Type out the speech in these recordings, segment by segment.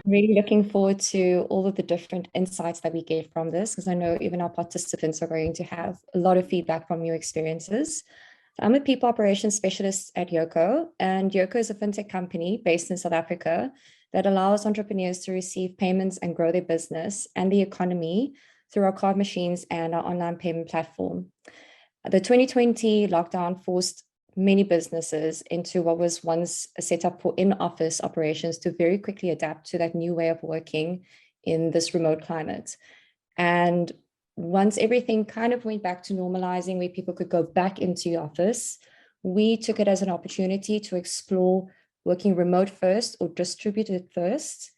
Really looking forward to all of the different insights that we get from this, because I know even our participants are going to have a lot of feedback from your experiences. I'm a people operations specialist at YOCO, and YOCO is a fintech company based in South Africa that allows entrepreneurs to receive payments and grow their business and the economy through our card machines and our online payment platform. The 2020 lockdown forced many businesses into what was once a setup for in-office operations to very quickly adapt to that new way of working in this remote climate. And once everything kind of went back to normalizing, where people could go back into the office, we took it as an opportunity to explore working remote first or distributed first,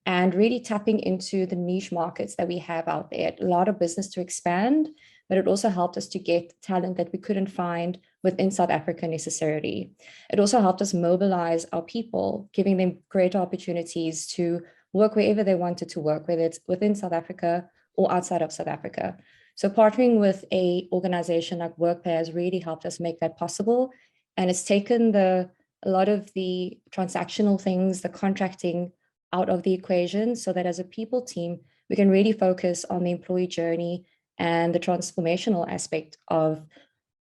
and really tapping into the niche markets that we have out there. A lot of business to expand, but it also helped us to get talent that we couldn't find within South Africa necessarily. It also helped us mobilize our people, giving them greater opportunities to work wherever they wanted to work, whether it's within South Africa or outside of South Africa. So partnering with an organization like Workpay has really helped us make that possible. And it's taken a lot of the transactional things, the contracting out of the equation, so that as a people team, we can really focus on the employee journey and the transformational aspect of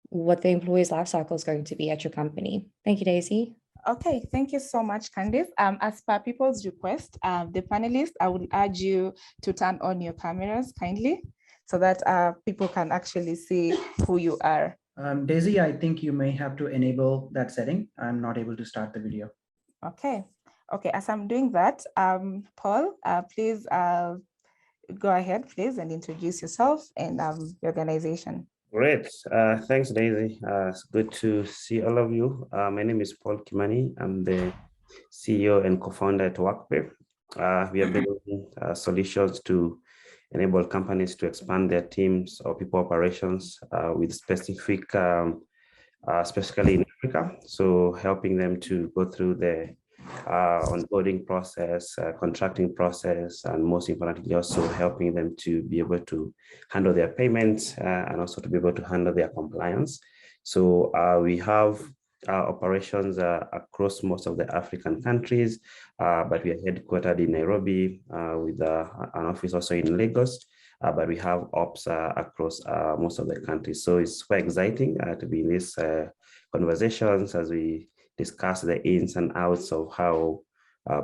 what the employee's life cycle is going to be at your company. Thank you, Daisy. Okay, thank you so much, Candice. As per people's request, the panelists, I would urge you to turn on your cameras kindly so that people can actually see who you are. Daisy, I think you may have to enable that setting. I'm not able to start the video. Okay, as I'm doing that, Paul, please go ahead, please, and introduce yourself and the organization. Great. Thanks, Daisy. It's good to see all of you. My name is Paul Kimani. I'm the CEO and co-founder at Workpay. We are building solutions to enable companies to expand their teams or people operations with specifically in Africa. So helping them to go through the onboarding process, contracting process, and most importantly, also helping them to be able to handle their payments and also to be able to handle their compliance. So we have operations across most of the African countries, but we are headquartered in Nairobi with an office also in Lagos, but we have ops across most of the countries. So it's quite exciting to be in these conversations as we discuss the ins and outs of how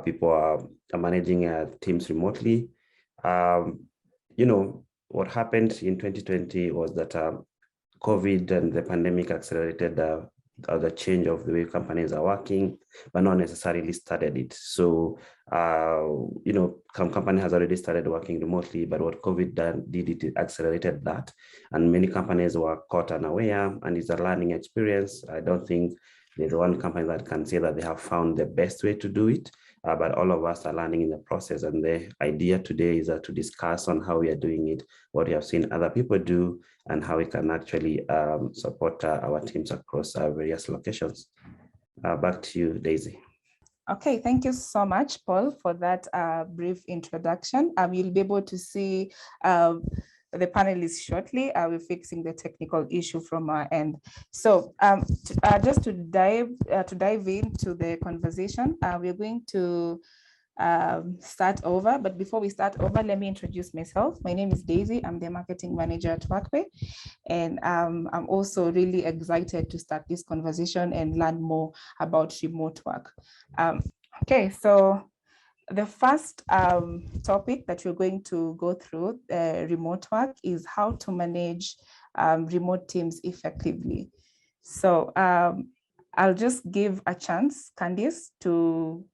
people are managing teams remotely. You know, what happened in 2020 was that COVID and the pandemic accelerated the change of the way companies are working, but not necessarily started it. So, you know, some company has already started working remotely, but what COVID did, it accelerated that. And many companies were caught unaware, and it's a learning experience. I don't think there's one company that can say that they have found the best way to do it, but all of us are learning in the process. And the idea today is to discuss on how we are doing it, what we have seen other people do, and how we can actually support our teams across various locations. Back to you, Daisy. Okay, thank you so much, Paul, for that brief introduction. You'll be able to see the panelists shortly. We're fixing the technical issue from our end. So just to dive into the conversation, we're going to start over. But before we start over, let me introduce myself. My name is Daisy. I'm the marketing manager at Workpay. And I'm also really excited to start this conversation and learn more about remote work. Okay, so the first topic that we're going to go through, remote work, is how to manage remote teams effectively. So I'll just give a chance, Candice, to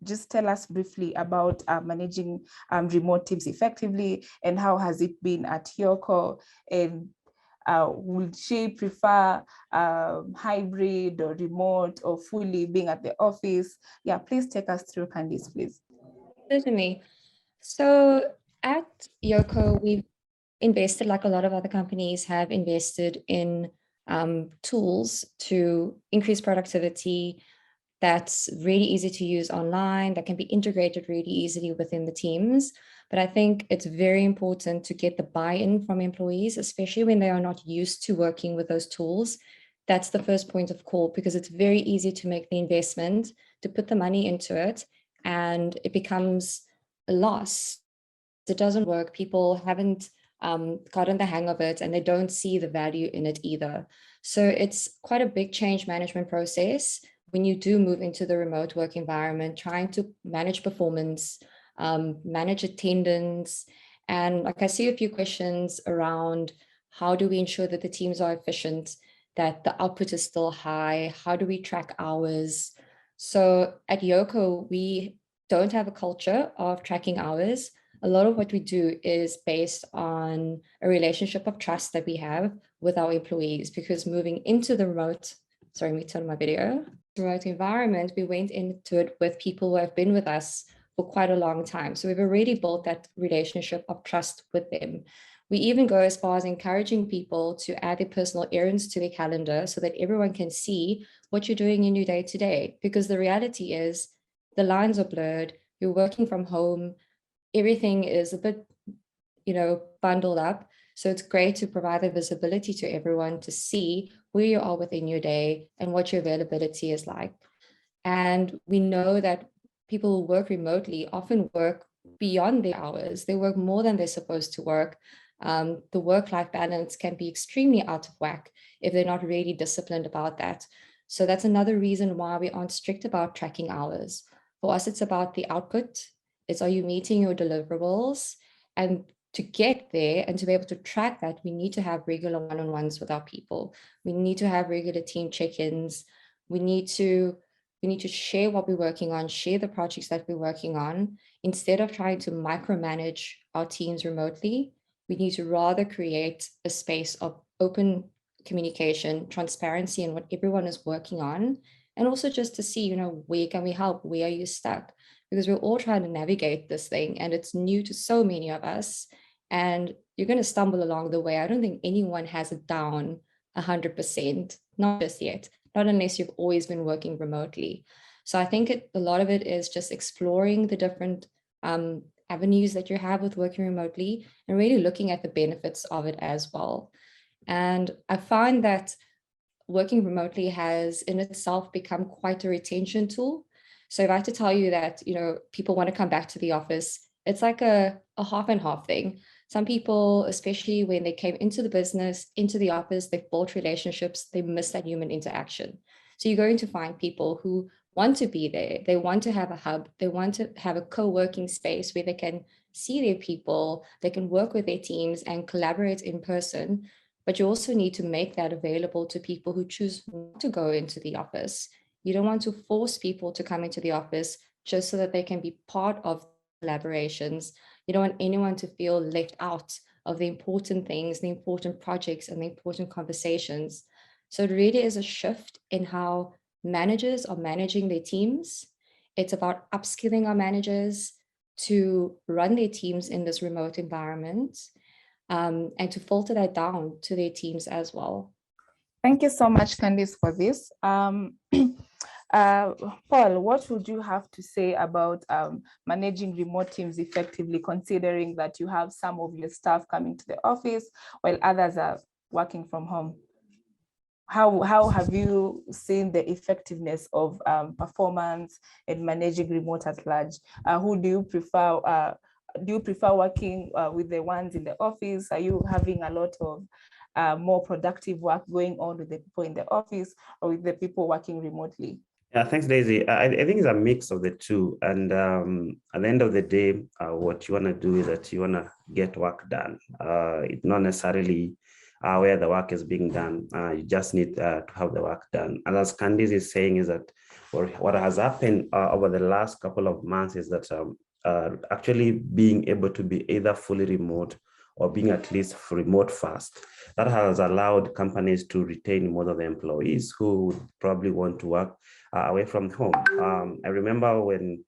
just tell us briefly about managing remote teams effectively, and how has it been at YOCO, and would she prefer hybrid or remote or fully being at the office? Yeah, please take us through, Candice, please. Certainly. So at YOCO, we've invested, like a lot of other companies have invested, in tools to increase productivity that's really easy to use online, that can be integrated really easily within the teams. But I think it's very important to get the buy-in from employees, especially when they are not used to working with those tools. That's the first point of call, because it's very easy to make the investment, to put the money into it, and it becomes a loss. It doesn't work. People haven't gotten the hang of it, and they don't see the value in it either. So it's quite a big change management process when you do move into the remote work environment, trying to manage performance, manage attendance. And like, I see a few questions around how do we ensure that the teams are efficient, that the output is still high? How do we track hours? So at YOCO, we don't have a culture of tracking hours. A lot of what we do is based on a relationship of trust that we have with our employees, because moving into the remote, sorry, let me turn my video, remote environment, we went into it with people who have been with us for quite a long time. So we've already built that relationship of trust with them. We even go as far as encouraging people to add their personal errands to their calendar so that everyone can see what you're doing in your day to day, because the reality is the lines are blurred, you're working from home, everything is a bit, bundled up. So it's great to provide the visibility to everyone to see where you are within your day and what your availability is like. And we know that people who work remotely often work beyond their hours. They work more than they're supposed to work. The work-life balance can be extremely out of whack if they're not really disciplined about that. So that's another reason why we aren't strict about tracking hours. For us, it's about the output. It's, are you meeting your deliverables? And to get there and to be able to track that, we need to have regular one-on-ones with our people. We need to have regular team check-ins. We need to share what we're working on, share the projects that we're working on. Instead of trying to micromanage our teams remotely, we need to rather create a space of open communication, transparency in what everyone is working on, and also just to see, where can we help? Where are you stuck? Because we're all trying to navigate this thing, and it's new to so many of us, and you're going to stumble along the way. I don't think anyone has it down 100%, not just yet, not unless you've always been working remotely. So I think a lot of it is just exploring the different avenues that you have with working remotely and really looking at the benefits of it as well. And I find that working remotely has in itself become quite a retention tool. So if I had to tell you that, people want to come back to the office, it's like a half and half thing. Some people, especially when they came into the business, into the office, they've built relationships, they miss that human interaction. So you're going to find people who want to be there. They want to have a hub. They want to have a co-working space where they can see their people, they can work with their teams and collaborate in person. But you also need to make that available to people who choose not to go into the office. You don't want to force people to come into the office just so that they can be part of collaborations. You don't want anyone to feel left out of the important things, the important projects, and the important conversations. So it really is a shift in how managers are managing their teams. It's about upskilling our managers to run their teams in this remote environment, and to filter that down to their teams as well. Thank you so much, Candice, for this. Paul, what would you have to say about managing remote teams effectively, considering that you have some of your staff coming to the office while others are working from home? How have you seen the effectiveness of performance and managing remote at large? Who do you prefer? Do you prefer working with the ones in the office? Are you having a lot of more productive work going on with the people in the office or with the people working remotely? Yeah, thanks, Daisy. I think it's a mix of the two. And at the end of the day, what you want to do is that you want to get work done. It's not necessarily where the work is being done. You just need to have the work done. And as Candice is saying, is that what has happened over the last couple of months is that actually being able to be either fully remote or being at least remote first, that has allowed companies to retain most of the employees who would probably want to work away from home. I remember when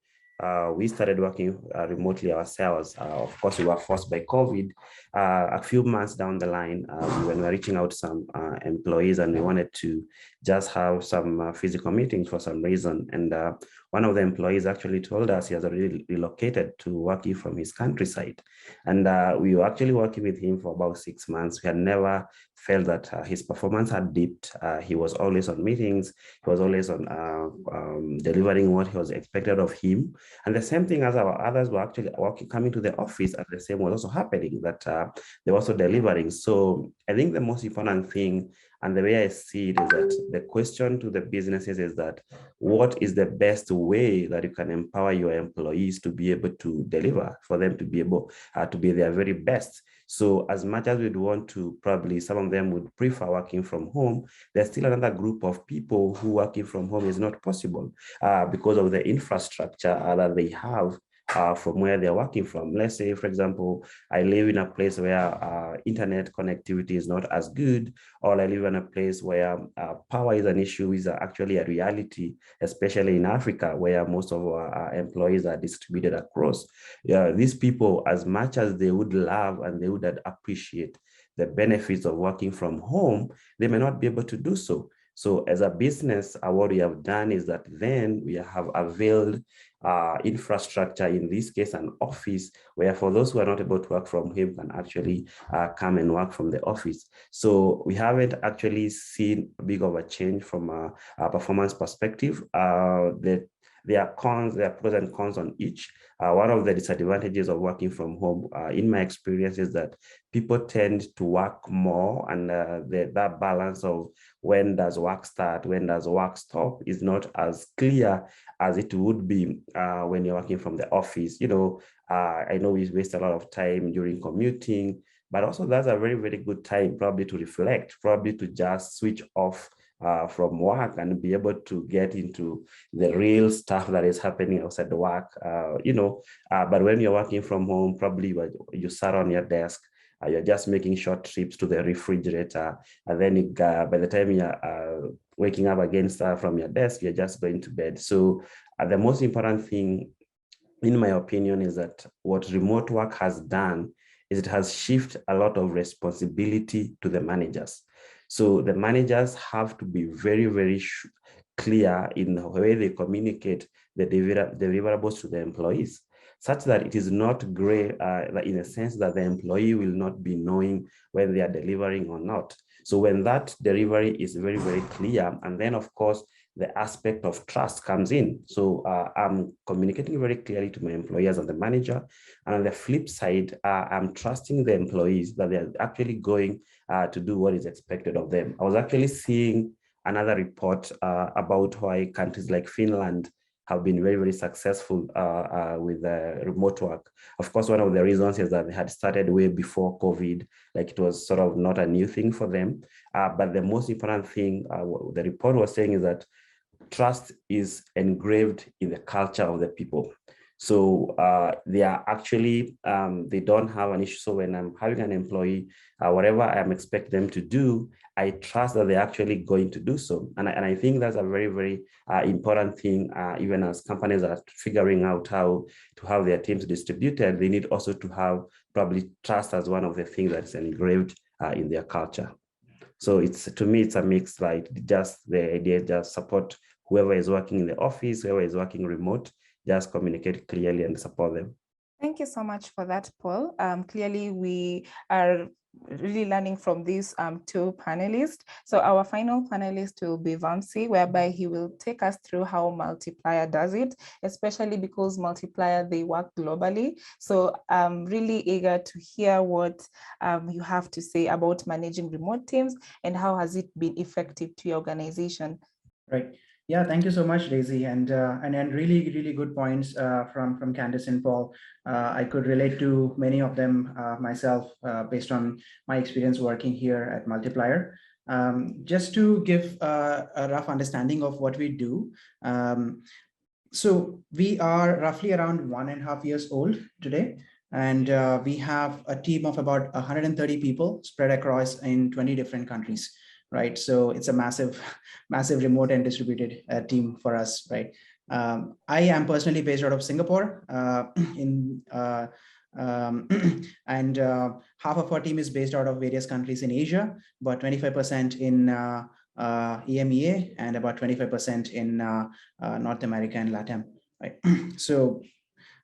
we started working remotely ourselves. Of course, we were forced by COVID. A few months down the line, when we were reaching out to some employees and we wanted to just have some physical meetings for some reason. And one of the employees actually told us he has already relocated to working from his countryside. And we were actually working with him for about 6 months. We had never felt that his performance had dipped. He was always on meetings. He was always on delivering what he was expected of him. And the same thing as our others were actually coming to the office, and the same was also happening, that they were also delivering. So I think the most important thing, and the way I see it, is that the question to the businesses is that what is the best way that you can empower your employees to be able to deliver, for them to be able to be their very best. So as much as we'd want to, probably some of them would prefer working from home, there's still another group of people who working from home is not possible because of the infrastructure that they have from where they're working from. Let's say, for example, I live in a place where internet connectivity is not as good, or I live in a place where power is an issue, is actually a reality, especially in Africa, where most of our employees are distributed across. These people, as much as they would love and they would appreciate the benefits of working from home, they may not be able to do so. So as a business, what we have done is that then we have availed infrastructure, in this case, an office, where for those who are not able to work from home can actually come and work from the office. So we haven't actually seen a big of a change from a performance perspective. There are pros and cons on each. One of the disadvantages of working from home, in my experience, is that people tend to work more, and that balance of when does work start, when does work stop, is not as clear as it would be when you're working from the office. I know we waste a lot of time during commuting, but also that's a very, very good time probably to reflect, probably to just switch off from work and be able to get into the real stuff that is happening outside the work, but when you're working from home, probably you sat on your desk, you're just making short trips to the refrigerator, and then by the time you're waking up again from your desk, you're just going to bed. So the most important thing, in my opinion, is that what remote work has done is it has shifted a lot of responsibility to the managers. So the managers have to be very, very clear in the way they communicate the deliverables to the employees, such that it is not gray in a sense that the employee will not be knowing when they are delivering or not. So when that delivery is very, very clear, and then of course, the aspect of trust comes in. So I'm communicating very clearly to my employers and the manager. And on the flip side, I'm trusting the employees that they're actually going to do what is expected of them. I was actually seeing another report about why countries like Finland have been very, very successful with remote work. Of course, one of the reasons is that they had started way before COVID, like it was sort of not a new thing for them. But the most important thing the report was saying is that trust is engraved in the culture of the people. So they are actually, they don't have an issue. So when I'm having an employee, whatever I'm expecting them to do, I trust that they're actually going to do so. And I think that's a very, very important thing, even as companies are figuring out how to have their teams distributed, they need also to have probably trust as one of the things that's engraved in their culture. So to me, it's a mix, like just the idea, just support whoever is working in the office, whoever is working remote, just communicate clearly and support them. Thank you so much for that, Paul. Clearly, we are really learning from these two panelists. So our final panelist will be Vamsi, whereby he will take us through how Multiplier does it, especially because Multiplier, they work globally. So I'm really eager to hear what you have to say about managing remote teams and how has it been effective to your organization. Right. Yeah, thank you so much, Daisy, and really, really good points from Candice and Paul. I could relate to many of them myself based on my experience working here at Multiplier. Just to give a rough understanding of what we do. So we are roughly around 1.5 years old today, and we have a team of about 130 people spread across in 20 different countries. Right, so it's a massive remote and distributed team for us, right? I am personally based out of Singapore, and half of our team is based out of various countries in Asia, but 25% in EMEA, and about 25% in North America and LATAM, right? So,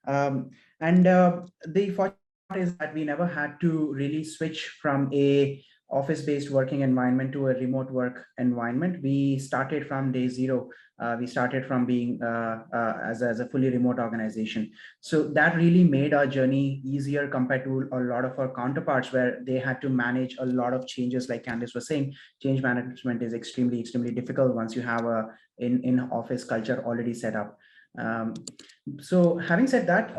the fortunate part is that we never had to really switch from a office-based working environment to a remote work environment. We started from day zero. We started from being as a fully remote organization. So that really made our journey easier compared to a lot of our counterparts, where they had to manage a lot of changes. Like Candice was saying, change management is extremely difficult once you have a in-office culture already set up. So having said that,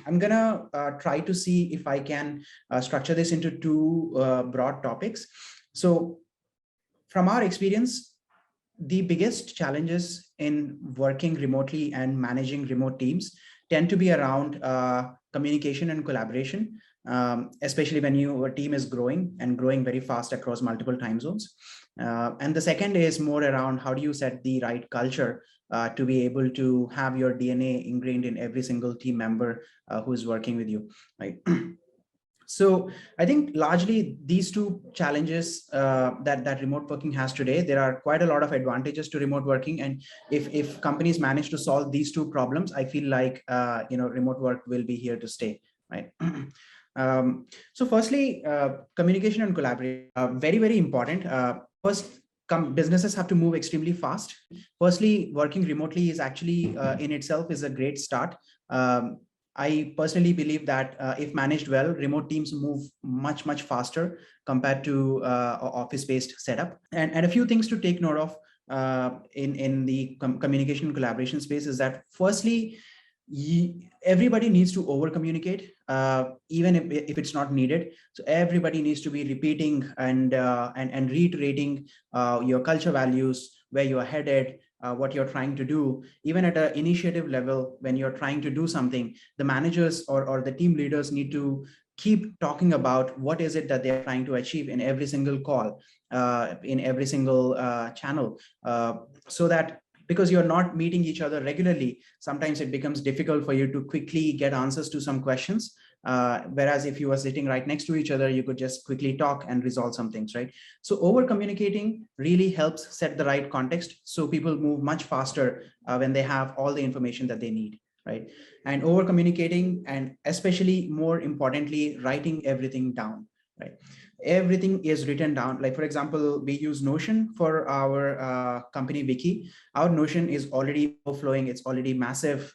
I'm gonna try to see if I can structure this into two broad topics. So from our experience, the biggest challenges in working remotely and managing remote teams tend to be around communication and collaboration, especially when your team is growing and growing very fast across multiple time zones. And the second is more around how do you set the right culture to be able to have your DNA ingrained in every single team member who is working with you, right? So I think largely these two challenges that remote working has today, there are quite a lot of advantages to remote working. And if companies manage to solve these two problems, I feel like, remote work will be here to stay, right? So firstly, communication and collaboration, very important. First, businesses have to move extremely fast. Firstly, working remotely is actually in itself is a great start. I personally believe that if managed well, remote teams move much faster compared to office-based setup. And a few things to take note of in the communication and collaboration space is that firstly, everybody needs to over communicate, even if it's not needed. So everybody needs to be repeating and reiterating your culture values, where you're headed, what you're trying to do. Even at an initiative level, when you're trying to do something, the managers or the team leaders need to keep talking about what is it that they're trying to achieve in every single call, in every single channel, so that, because you're not meeting each other regularly, sometimes it becomes difficult for you to quickly get answers to some questions. Whereas if you were sitting right next to each other, you could just quickly talk and resolve some things, right? So over communicating really helps set the right context, so people move much faster when they have all the information that they need, right? And over communicating, and especially more importantly, writing everything down, right? Everything is written down. Like, for example, we use Notion for our company wiki. Our Notion is already overflowing. It's already massive.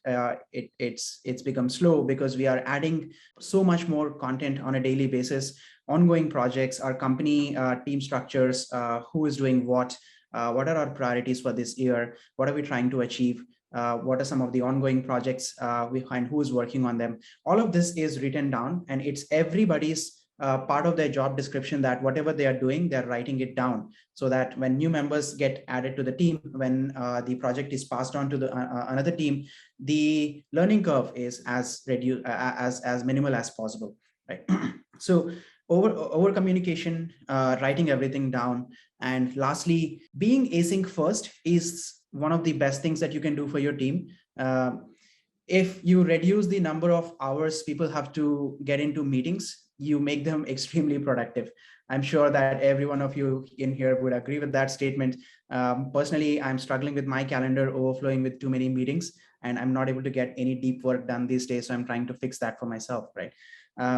It's become slow because we are adding so much more content on a daily basis, ongoing projects, our company team structures, who is doing what are our priorities for this year, what are we trying to achieve, what are some of the ongoing projects behind, who is working on them. All of this is written down, and it's everybody's part of their job description, that whatever they are doing, they're writing it down, so that when new members get added to the team, when the project is passed on to the another team, the learning curve is as minimal as possible, right? So over communication, writing everything down, and lastly, being async first is one of the best things that you can do for your team. If you reduce the number of hours people have to get into meetings, you make them extremely productive. I'm sure that every one of you in here would agree with that statement. Personally, I'm struggling with my calendar overflowing with too many meetings, and I'm not able to get any deep work done these days. So I'm trying to fix that for myself, right?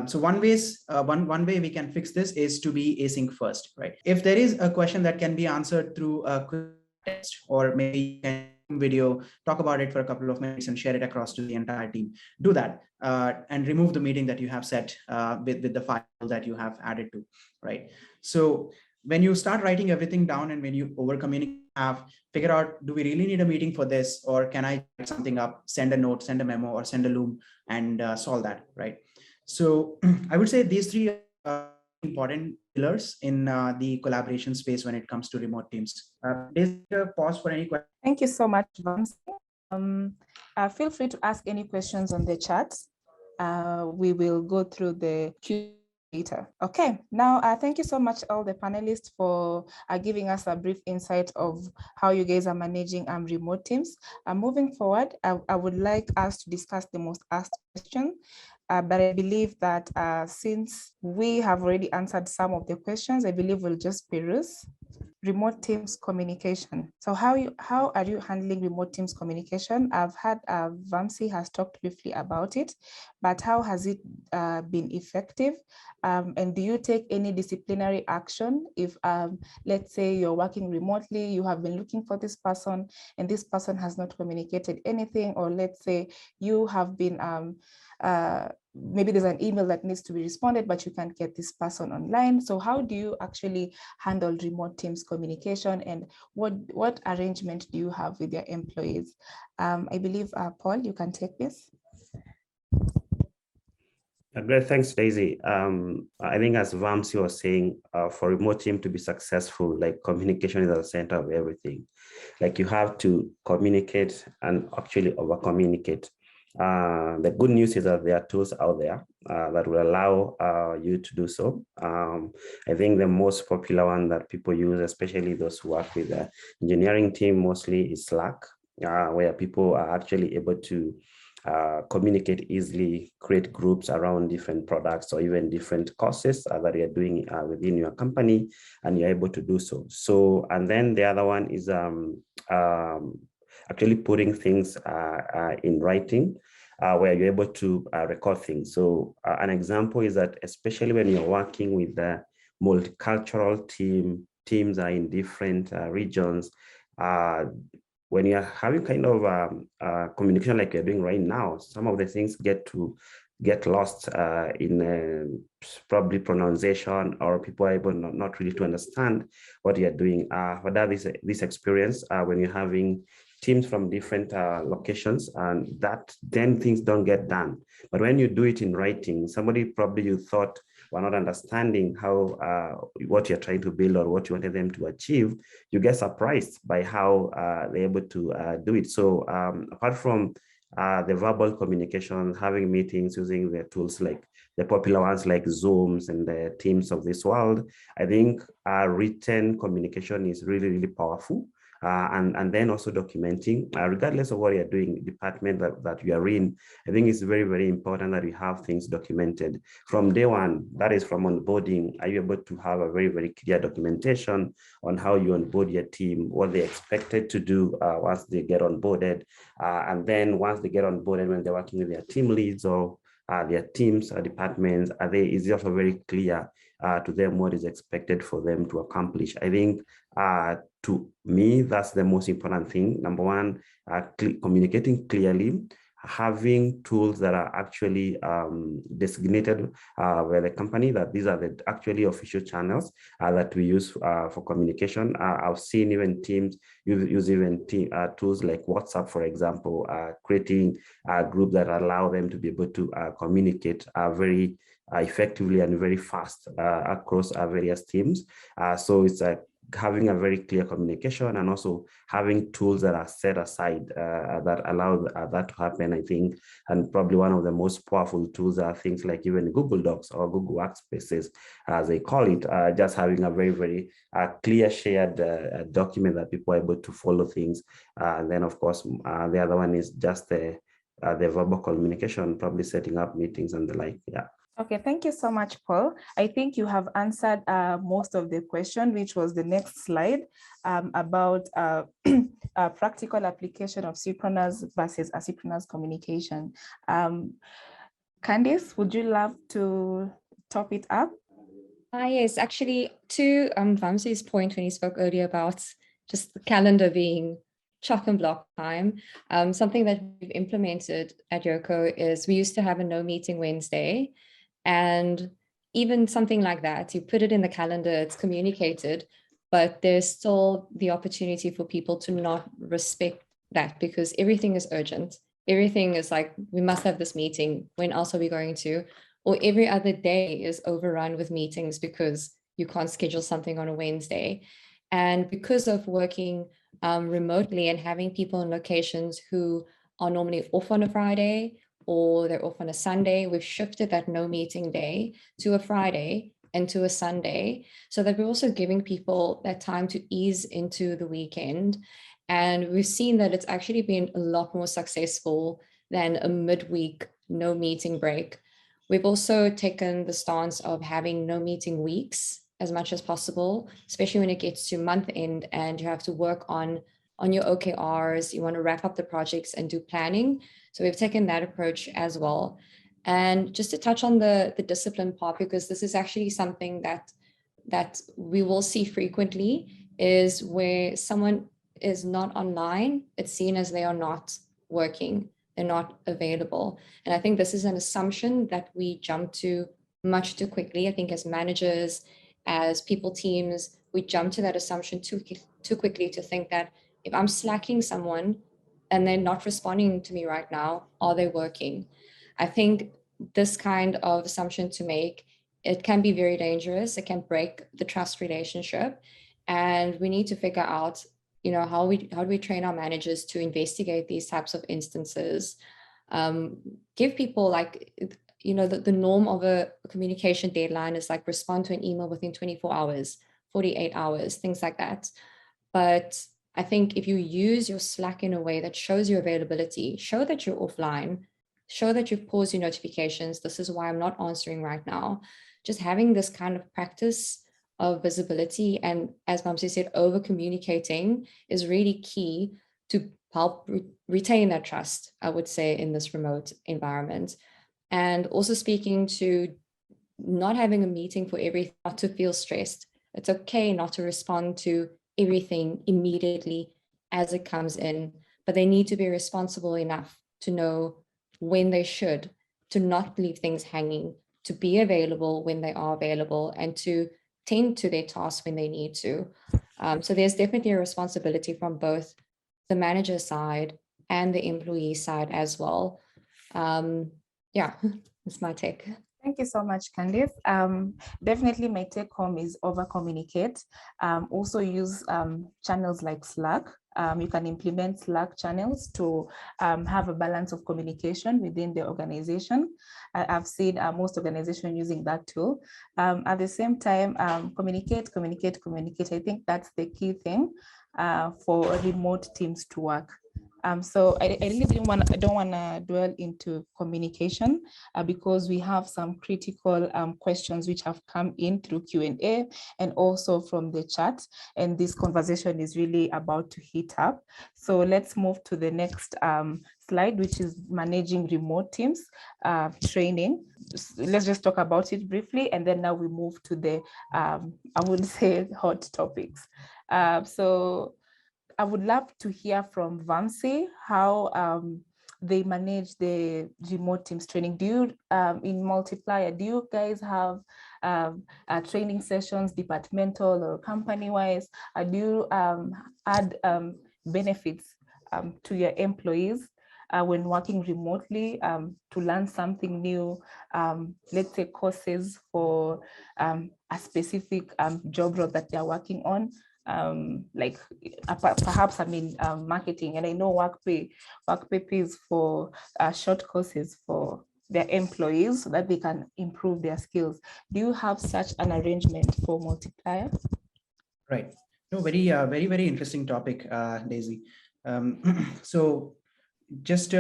So one way we can fix this is to be async first, right? If there is a question that can be answered through a quick text, or maybe you can video, talk about it for a couple of minutes and share it across to the entire team, do that, and remove the meeting that you have set with the file that you have added to, right? So when you start writing everything down, and when you over communicate, figure out, do we really need a meeting for this, or can I write something up, send a note, send a memo, or send a loom, and solve that, right? So I would say these three are important pillars in the collaboration space when it comes to remote teams. Pause for any questions. Thank you so much, Vamsi. Feel free to ask any questions on the chat. We will go through the Q later. Okay, now thank you so much all the panelists for giving us a brief insight of how you guys are managing remote teams. Moving forward, I would like us to discuss the most asked question. But I believe that since we have already answered some of the questions, I believe we'll just peruse Remote teams communication. So how are you handling remote teams communication? I've had Vamsi has talked briefly about it, but how has it been effective? And do you take any disciplinary action if, let's say, you're working remotely, you have been looking for this person, and this person has not communicated anything, or let's say you have been maybe there's an email that needs to be responded, but you can't get this person online. So how do you actually handle remote teams communication, and what arrangement do you have with your employees? I believe, Paul, you can take this. Great, thanks, Daisy. I think as Vamsi was saying, for remote team to be successful, like communication is at the center of everything. Like you have to communicate and actually over-communicate. The good news is that there are tools out there that will allow you to do so. I think the most popular one that people use, especially those who work with the engineering team, mostly is Slack, where people are actually able to communicate easily, create groups around different products or even different courses that you're doing within your company, and you're able to do so. So, and then the other one is actually putting things in writing, where you're able to record things. So an example is that, especially when you're working with the multicultural teams are in different regions, when you're having kind of communication like you're doing right now, some of the things get lost in probably pronunciation, or people are able not really to understand what you're doing. But that is this experience when you're having teams from different locations, and that then things don't get done. But when you do it in writing, somebody probably you thought were not understanding how what you're trying to build or what you wanted them to achieve, you get surprised by how they're able to do it. So apart from the verbal communication, having meetings using the tools like the popular ones like Zooms and the Teams of this world, I think written communication is really, really powerful. And then also documenting, regardless of what you're doing, department that you are in, I think it's very, very important that you have things documented from day one. That is from onboarding. Are you able to have a very, very clear documentation on how you onboard your team, what they expected to do once they get onboarded, and then once they get onboarded, when they're working with their team leads or their teams or departments, is it also very clear to them what is expected for them to accomplish? I think to me, that's the most important thing. Number one, communicating clearly, having tools that are actually designated by the company, that these are the actually official channels that we use for communication. I've seen even teams use even tools like WhatsApp, for example, creating a group that allow them to be able to communicate very effectively and very fast across various teams. So it's having a very clear communication and also having tools that are set aside that allow that to happen, I think. And probably one of the most powerful tools are things like even Google Docs or Google Workspaces, as they call it, just having a very, very clear shared document that people are able to follow things. And then, of course, the other one is just the verbal communication, probably setting up meetings and the like. Yeah. Okay, thank you so much, Paul. I think you have answered most of the question, which was the next slide about practical application of synchronous versus asynchronous communication. Candice, would you love to top it up? Yes, actually, to Vamsi's point when he spoke earlier about just the calendar being chock and block time, something that we've implemented at YOCO is we used to have a no meeting Wednesday. And even something like that, you put it in the calendar, it's communicated, but there's still the opportunity for people to not respect that because everything is urgent. Everything is like, we must have this meeting. When else are we going to? Or every other day is overrun with meetings because you can't schedule something on a Wednesday. And because of working remotely and having people in locations who are normally off on a Friday, or they're off on a Sunday, we've shifted that no meeting day to a Friday and to a Sunday, so that we're also giving people that time to ease into the weekend. And we've seen that it's actually been a lot more successful than a midweek no meeting break. We've also taken the stance of having no meeting weeks as much as possible, especially when it gets to month end and you have to work on your OKRs, you want to wrap up the projects and do planning. So we've taken that approach as well. And just to touch on the discipline part, because this is actually something that we will see frequently, is where someone is not online, it's seen as they are not working, they're not available. And I think this is an assumption that we jump to much too quickly. I think as managers, as people teams, we jump to that assumption too quickly to think that if I'm slacking someone and they're not responding to me right now, are they working? I think this kind of assumption to make, it can be very dangerous. It can break the trust relationship. And we need to figure out, how do we train our managers to investigate these types of instances? Give people the norm of a communication deadline is like respond to an email within 24 hours, 48 hours, things like that. But I think if you use your Slack in a way that shows your availability, show that you're offline, show that you've paused your notifications. This is why I'm not answering right now. Just having this kind of practice of visibility and, as Vamsi said, over communicating is really key to help retain that trust, I would say, in this remote environment. And also speaking to not having a meeting for everything, not to feel stressed. It's okay not to respond to everything immediately as it comes in, but they need to be responsible enough to know when they should, to not leave things hanging, to be available when they are available, and to tend to their tasks when they need to. So there's definitely a responsibility from both the manager side and the employee side as well. Yeah, that's my take. Thank you so much, Candice. Definitely my take home is over communicate. Also use channels like Slack. You can implement Slack channels to have a balance of communication within the organization. I've seen most organizations using that tool. At the same time, communicate. I think that's the key thing for remote teams to work. So I really don't want to dwell into communication because we have some critical questions which have come in through Q&A and also from the chat, and this conversation is really about to heat up. So let's move to the next slide, which is managing remote teams training. Let's just talk about it briefly, and then now we move to the I would say hot topics. So I would love to hear from Vamsi how they manage the remote teams training. Do you, in Multiplier, do you guys have training sessions, departmental or company-wise? Do you add benefits to your employees when working remotely to learn something new, let's say courses for a specific job role that they're working on? Like perhaps marketing, and I know Workpay pays for short courses for their employees so that they can improve their skills. Do you have such an arrangement for Multiplier? Right. No, very interesting topic, Daisy. So just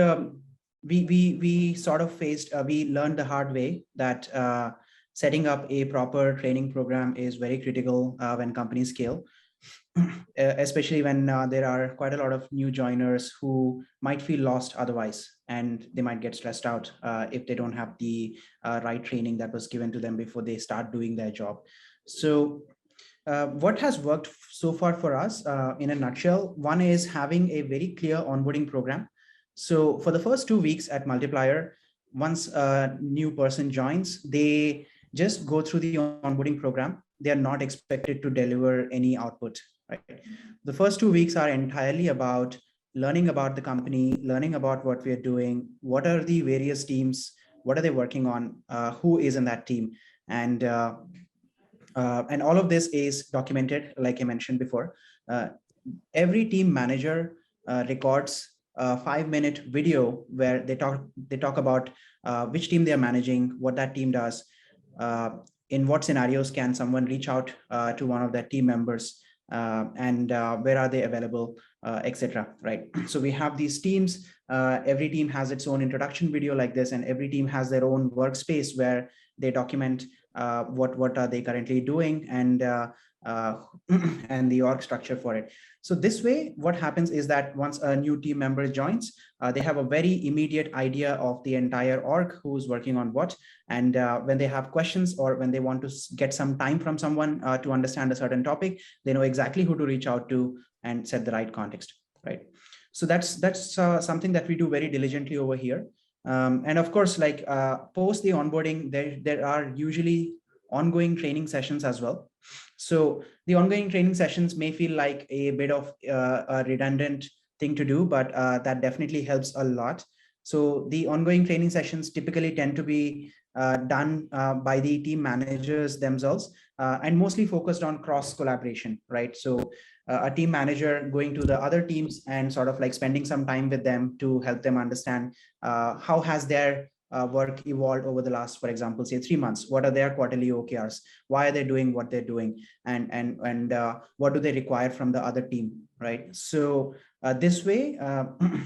we sort of faced, we learned the hard way that setting up a proper training program is very critical when companies scale. Especially when there are quite a lot of new joiners who might feel lost otherwise, and they might get stressed out if they don't have the right training that was given to them before they start doing their job. So what has worked so far for us in a nutshell, one is having a very clear onboarding program. So for the first 2 weeks at Multiplier, once a new person joins, they just go through the onboarding program. They are not expected to deliver any output. Right. The first 2 weeks are entirely about learning about the company, learning about what we are doing, what are the various teams, what are they working on, who is in that team, and all of this is documented, like I mentioned before. Every team manager records a 5-minute video where they talk about which team they are managing, what that team does, in what scenarios can someone reach out to one of their team members, and where are they available, etc. Right. So we have these teams. Every team has its own introduction video like this, and every team has their own workspace where they document what are they currently doing, and and the org structure for it. So this way, what happens is that once a new team member joins, they have a very immediate idea of the entire org, who's working on what. And when they have questions or when they want to get some time from someone to understand a certain topic, they know exactly who to reach out to and set the right context, right? So that's something that we do very diligently over here. And of course, like post the onboarding, there are usually ongoing training sessions as well. So the ongoing training sessions may feel like a bit of a redundant thing to do, but that definitely helps a lot. So the ongoing training sessions typically tend to be done by the team managers themselves, and mostly focused on cross collaboration, right? So a team manager going to the other teams and sort of like spending some time with them to help them understand how has their work evolved over the last, for example, say 3 months. What are their quarterly OKRs? Why are they doing what they're doing? And what do they require from the other team, right? So this way,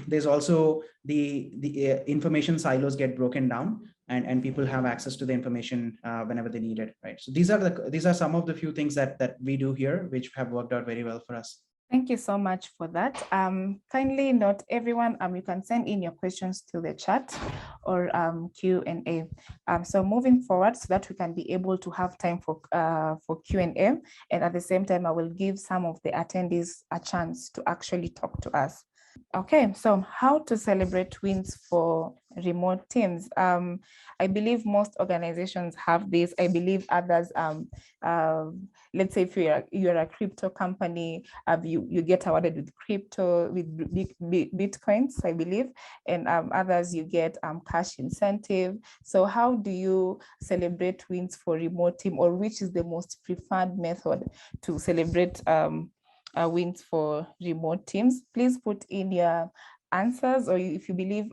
there's also the information silos get broken down, and people have access to the information whenever they need it, right? So these are some of the few things that we do here, which have worked out very well for us. Thank you so much for that. Kindly note, everyone, you can send in your questions to the chat or Q&A. So moving forward, so that we can be able to have time for Q&A, and at the same time, I will give some of the attendees a chance to actually talk to us. Okay, so how to celebrate wins for remote teams? I believe most organizations have this. I believe others, let's say if you're a crypto company, you get awarded with crypto, with Bitcoins, I believe, and others you get cash incentive. So how do you celebrate wins for remote team, or which is the most preferred method to celebrate wins for remote teams? Please put in your answers, or if you believe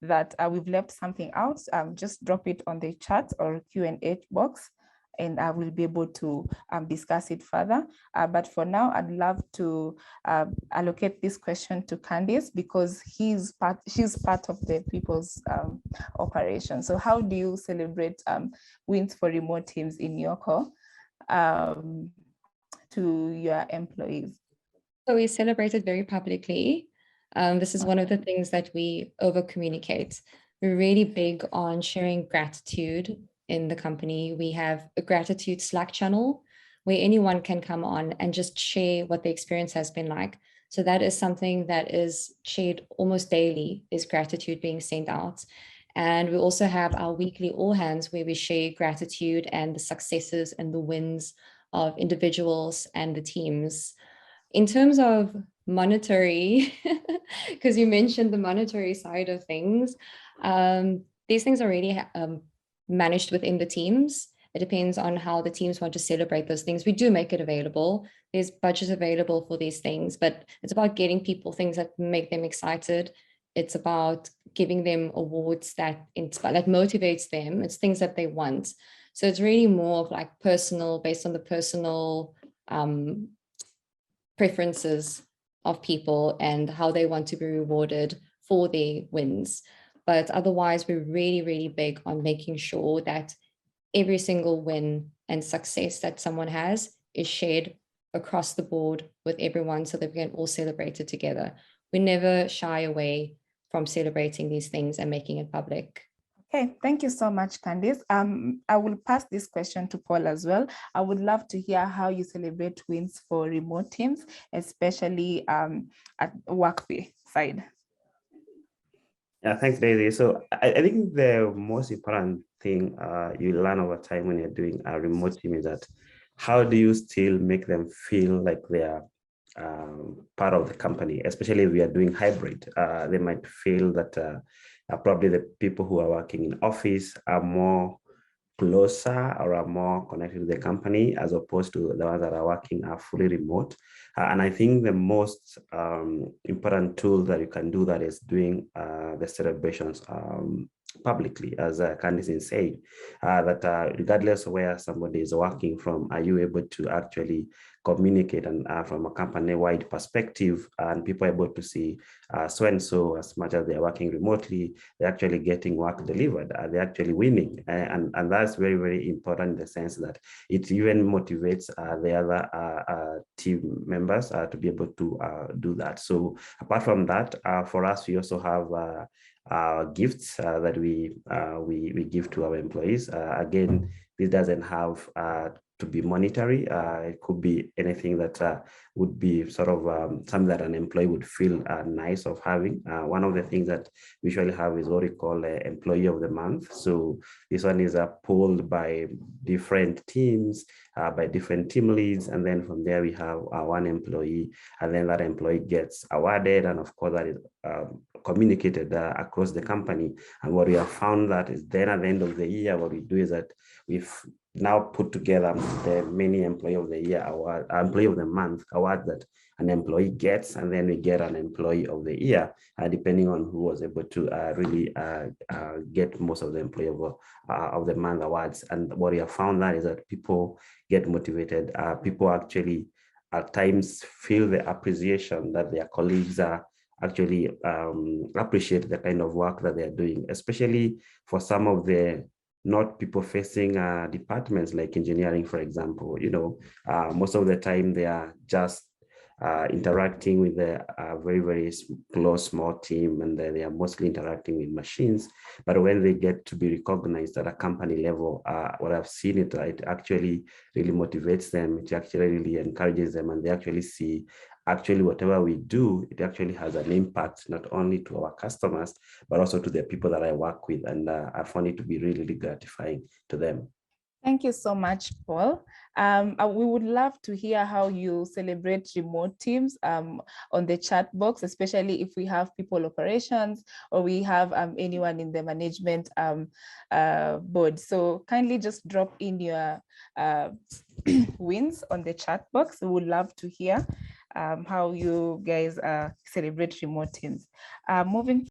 that we've left something out, just drop it on the chat or Q&A box, and I will be able to discuss it further. But for now, I'd love to allocate this question to Candice, because she's part of the people's operation. So how do you celebrate wins for remote teams in YOCO to your employees? So we celebrate it very publicly. This is one of the things that we over communicate. We're really big on sharing gratitude in the company. We have a gratitude Slack channel where anyone can come on and just share what the experience has been like. So that is something that is shared almost daily, is gratitude being sent out. And we also have our weekly all hands where we share gratitude and the successes and the wins of individuals and the teams. In terms of monetary, because you mentioned the monetary side of things, these things are already managed within the teams. It depends on how the teams want to celebrate those things. We do make it available. There's budgets available for these things, but it's about getting people things that make them excited. It's about giving them awards that inspire, that motivates them. It's things that they want. So it's really more of like personal, based on the personal preferences of people and how they want to be rewarded for their wins. But otherwise, we're really, really big on making sure that every single win and success that someone has is shared across the board with everyone so that we can all celebrate it together. We never shy away from celebrating these things and making it public. Okay, thank you so much, Candice. I will pass this question to Paul as well. I would love to hear how you celebrate wins for remote teams, especially at Workpay side. Yeah, thanks, Daisy. So I think the most important thing you learn over time when you're doing a remote team is that how do you still make them feel like they are part of the company, especially if we are doing hybrid. They might feel that probably the people who are working in office are more closer or are more connected to the company as opposed to the ones that are working are fully remote. And I think the most important tool that you can do that is doing the celebrations publicly, as Candice said, that regardless of where somebody is working from, are you able to actually communicate and from a company-wide perspective, and people are able to see so and so, as much as they're working remotely, they're actually getting work delivered, they're actually winning, and that's very, very important in the sense that it even motivates the other team members to be able to do that. So apart from that, for us, we also have gifts that we give to our employees. Again, this doesn't have to be monetary. It could be anything that would be sort of something that an employee would feel nice of having. One of the things that we usually have is what we call Employee of the Month. So this one is pulled by different teams, by different team leads, and then from there we have one employee, and then that employee gets awarded, and of course that is communicated across the company. And what we have found that is then at the end of the year, what we do is that we've now put together the many Employee of the Year award, Employee of the Month award that an employee gets, and then we get an Employee of the Year, depending on who was able to really get most of the Employee of the Month awards. And what we have found that is that people get motivated. People actually at times feel the appreciation that their colleagues are actually appreciate the kind of work that they're doing, especially for some of the not people-facing departments like engineering, for example. You know, most of the time they are just interacting with a very, very close, small team, and they are mostly interacting with machines. But when they get to be recognized at a company level, what I've seen it actually really motivates them. It actually really encourages them, and they actually see actually whatever we do, it actually has an impact not only to our customers, but also to the people that I work with. And I found it to be really, really gratifying to them. Thank you so much, Paul. We would love to hear how you celebrate remote teams on the chat box, especially if we have people operations or we have anyone in the management board. So kindly just drop in your wins on the chat box. We would love to hear how you guys celebrate remote teams. Moving